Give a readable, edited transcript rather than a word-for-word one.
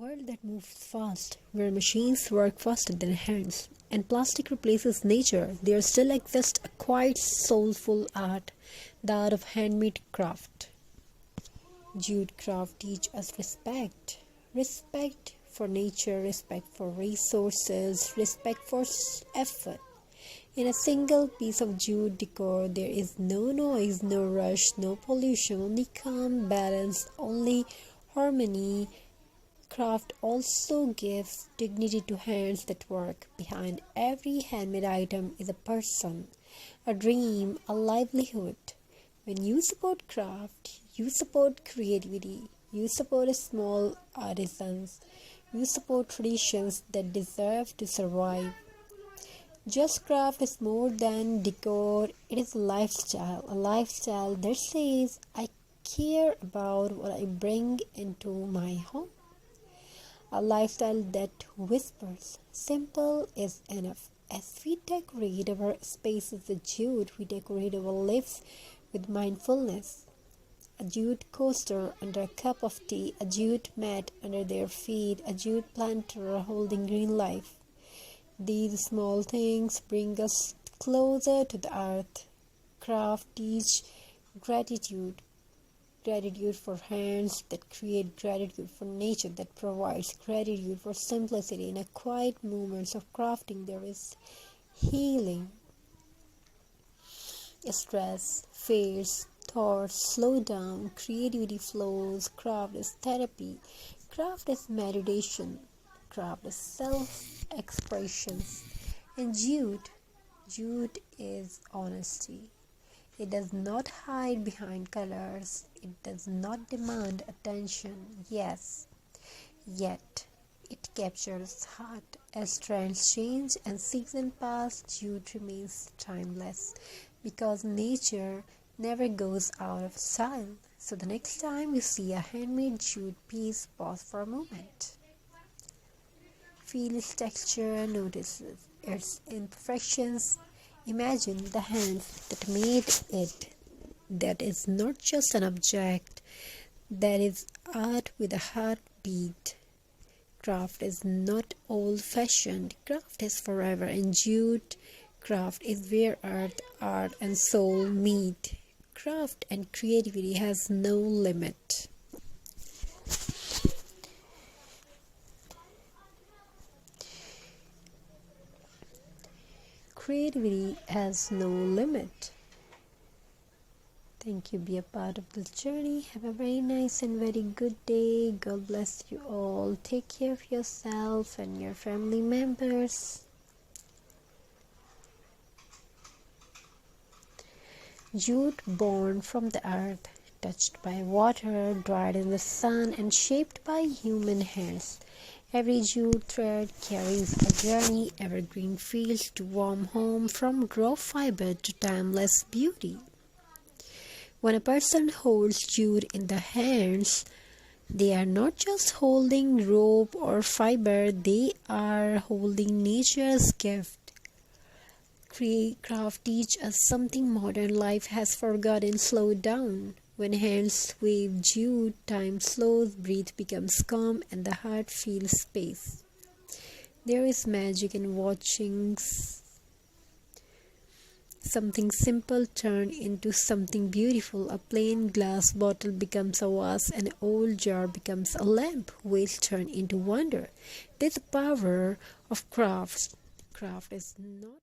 world that moves fast, where machines work faster than hands, and plastic replaces nature, there still exists a quiet, soulful art, the art of handmade craft. Jute craft teach us respect. Respect for nature, respect for resources, respect for effort. In a single piece of jute decor, there is no noise, no rush, no pollution, only calm, balance, only harmony. Craft also gives dignity to hands that work. Behind every handmade item is a person, a dream, a livelihood. When you support craft, you support creativity, you support small artisans, you support traditions that deserve to survive. Just craft is more than decor, it is a lifestyle that says, I care about what I bring into my home. A lifestyle that whispers, simple is enough. As we decorate our spaces with jute, we decorate our lives with mindfulness. A jute coaster under a cup of tea, a jute mat under their feet, a jute planter holding green life. These small things bring us closer to the earth. Craft teach gratitude. Gratitude for hands that create, gratitude for nature that provides, gratitude for simplicity. In a quiet moments of crafting, there is healing. Stress fades, thoughts slow down, creativity flows. Craft is therapy. Craft is meditation. Craft is self-expression. And jute is honesty. It does not hide behind colors. It does not demand attention. Yes, yet it captures heart. As trends change and seasons pass, jute remains timeless because nature never goes out of style. So the next time you see a handmade jute piece, pause for a moment. Feel its texture, notice its imperfections. Imagine the hands that made it. That is not just an object, that is art with a heartbeat. Craft is not old-fashioned, craft is forever, and jute craft is where art and soul meet. Craft and creativity has no limit. Creativity has no limit. Thank you. Be a part of this journey. Have a very nice and very good day. God bless you all. Take care of yourself and your family members. Jute born from the earth, touched by water, dried in the sun, and shaped by human hands. Every jute thread carries a journey, evergreen fields to warm home, from raw fiber to timeless beauty. When a person holds jute in the hands, they are not just holding rope or fiber, they are holding nature's gift. Craft teach us something modern life has forgotten. Slow down. When hands wave jute, time slows, breath becomes calm, and the heart feels space. There is magic in watching something simple turn into something beautiful. A plain glass bottle becomes a vase, and an old jar becomes a lamp. Waste turn into wonder. There's the power of craft. Craft is not